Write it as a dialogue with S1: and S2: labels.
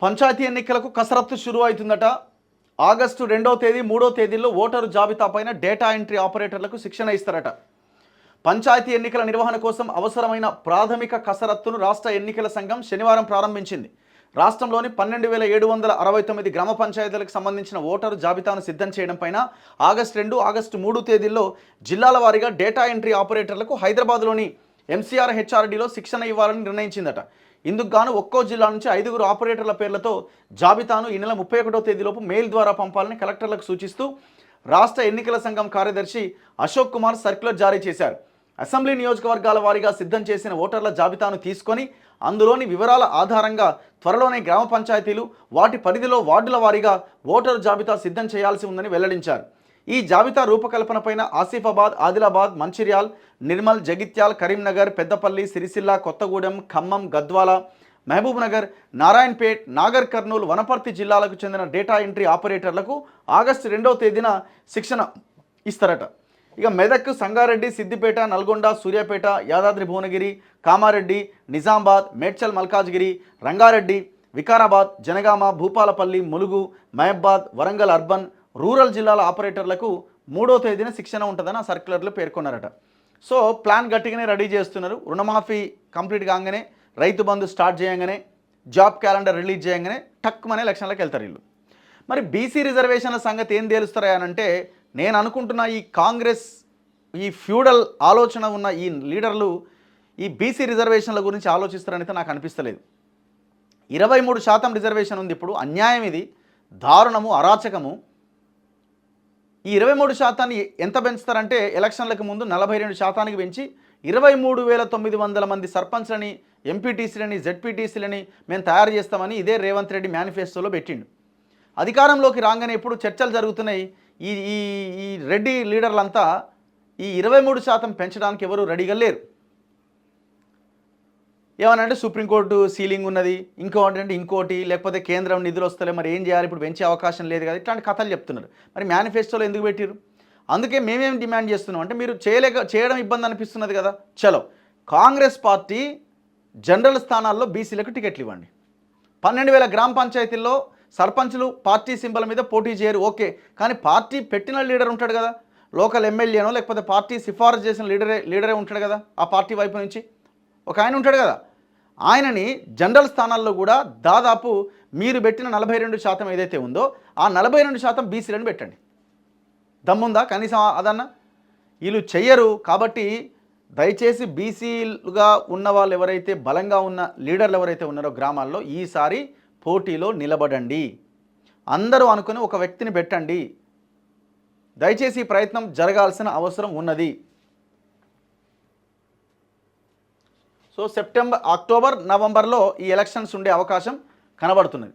S1: పంచాయతీ ఎన్నికలకు కసరత్తు షురు అవుతుందట. ఆగస్టు 2వ తేదీ 3వ తేదీల్లో ఓటరు జాబితాపైన డేటా ఎంట్రీ ఆపరేటర్లకు శిక్షణ ఇస్తారట. పంచాయతీ ఎన్నికల నిర్వహణ కోసం అవసరమైన ప్రాథమిక కసరత్తును రాష్ట్ర ఎన్నికల సంఘం శనివారం ప్రారంభించింది. రాష్ట్రంలోని 12,769 గ్రామ పంచాయతీలకు సంబంధించిన ఓటరు జాబితాను సిద్ధం చేయడం పైన ఆగస్టు 2, ఆగస్టు 3 తేదీల్లో జిల్లాల వారీగా డేటా ఎంట్రీ ఆపరేటర్లకు హైదరాబాద్లోని ఎంసీఆర్ హెచ్ఆర్డీలో శిక్షణ ఇవ్వాలని నిర్ణయించిందట. ఇందుకు గాను ఒక్కో జిల్లా నుంచి 5 ఆపరేటర్ల పేర్లతో జాబితాను ఈ నెల 31వ తేదీలోపు మెయిల్ ద్వారా పంపాలని కలెక్టర్లకు సూచిస్తూ రాష్ట్ర ఎన్నికల సంఘం కార్యదర్శి అశోక్ కుమార్ సర్క్యులర్ జారీ చేశారు. అసెంబ్లీ నియోజకవర్గాల వారీగా సిద్ధం చేసిన ఓటర్ల జాబితాను తీసుకొని అందులోని వివరాల ఆధారంగా త్వరలోనే గ్రామ పంచాయతీలు వాటి పరిధిలో వార్డుల వారీగా ఓటరు జాబితా సిద్ధం చేయాల్సి ఉందని వెల్లడించారు. ఈ జాబితా రూపకల్పనపైన ఆసిఫాబాద్, ఆదిలాబాద్, మంచిర్యాల్, నిర్మల్, జగిత్యాల్, కరీంనగర్, పెద్దపల్లి, సిరిసిల్ల, కొత్తగూడెం, ఖమ్మం, గద్వాల, మహబూబ్నగర్, నారాయణపేట్, నాగర్ కర్నూలు, వనపర్తి జిల్లాలకు చెందిన డేటా ఎంట్రీ ఆపరేటర్లకు ఆగస్టు 2వ తేదీన శిక్షణ ఇస్తారట. ఇక మెదక్, సంగారెడ్డి, సిద్దిపేట, నల్గొండ, సూర్యాపేట, యాదాద్రి భువనగిరి, కామారెడ్డి, నిజామాబాద్, మేడ్చల్ మల్కాజ్గిరి, రంగారెడ్డి, వికారాబాద్, జనగామ, భూపాలపల్లి, ములుగు, మహబాద్, వరంగల్ అర్బన్, రూరల్ జిల్లాల ఆపరేటర్లకు 3వ తేదీన శిక్షణ ఉంటుందని ఆ సర్క్యులర్లో పేర్కొన్నారట. సో ప్లాన్ గట్టిగానే రెడీ చేస్తున్నారు. రుణమాఫీ కంప్లీట్ కాగానే, రైతు బంధు స్టార్ట్ చేయగానే, జాబ్ క్యాలెండర్ రిలీజ్ చేయగానే టక్కుమనే ఎలక్షన్లకు వెళ్తారు వీళ్ళు. మరి బీసీ రిజర్వేషన్ల సంగతి ఏం తేలుస్తారా అనంటే, నేను అనుకుంటున్న ఈ కాంగ్రెస్, ఈ ఫ్యూడల్ ఆలోచన ఉన్న ఈ లీడర్లు ఈ బీసీ రిజర్వేషన్ల గురించి ఆలోచిస్తారనైతే నాకు అనిపిస్తలేదు. 23% రిజర్వేషన్ ఉంది. ఇప్పుడు అన్యాయం, ఇది దారుణము, అరాచకము. ఈ 23% ఎంత పెంచుతారంటే ఎలక్షన్లకు ముందు 42% పెంచి 23,900 మంది సర్పంచ్లని, ఎంపీటీసీలని, జెడ్పీటీసీలని మేము తయారు చేస్తామని ఇదే రేవంత్ రెడ్డి మేనిఫెస్టోలో పెట్టిండు. అధికారంలోకి రాగానే ఇప్పుడు చర్చలు జరుగుతున్నాయి. ఈ ఈ రెడ్డి లీడర్లంతా ఈ 23% పెంచడానికి ఎవరు రెడీగా లేరు. ఏమనంటే సుప్రీంకోర్టు సీలింగ్ ఉన్నది, ఇంకోటి అంటే ఇంకోటి, లేకపోతే కేంద్రం నిధులు వస్తలే, మరి ఏం చేయాలి, ఇప్పుడు పెంచే అవకాశం లేదు కదా, ఇట్లాంటి కథలు చెప్తున్నారు. మరి మేనిఫెస్టోలో ఎందుకు పెట్టారు? అందుకే మేమేం డిమాండ్ చేస్తున్నాం అంటే, మీరు చేయడం ఇబ్బంది అనిపిస్తున్నది కదా, చలో కాంగ్రెస్ పార్టీ జనరల్ స్థానాల్లో బీసీలకు టికెట్లు ఇవ్వండి. 12,000 గ్రామ పంచాయతీల్లో సర్పంచులు పార్టీ సింబల్ మీద పోటీ చేయరు, ఓకే. కానీ పార్టీ పెట్టిన లీడర్ ఉంటాడు కదా, లోకల్ ఎమ్మెల్యేనో లేకపోతే పార్టీ సిఫారసు చేసిన లీడరే ఉంటాడు కదా, ఆ పార్టీ వైపు నుంచి ఒక ఆయన ఉంటాడు కదా, ఆయనని జనరల్ స్థానాల్లో కూడా దాదాపు మీరు పెట్టిన 42% ఏదైతే ఉందో ఆ 42% బీసీలను పెట్టండి. దమ్ముందా కనీసం అదన్నా? వీళ్ళు చెయ్యరు. కాబట్టి దయచేసి బీసీలుగా ఉన్న వాళ్ళు ఎవరైతే, బలంగా ఉన్న లీడర్లు ఎవరైతే ఉన్నారో గ్రామాల్లో, ఈసారి పోటీలో నిలబడండి. అందరూ అనుకుని ఒక వ్యక్తిని పెట్టండి. దయచేసి ఈ ప్రయత్నం జరగాల్సిన అవసరం ఉన్నది. సో సెప్టెంబర్, అక్టోబర్, నవంబర్లో ఈ ఎలక్షన్స్ ఉండే అవకాశం కనబడుతున్నది.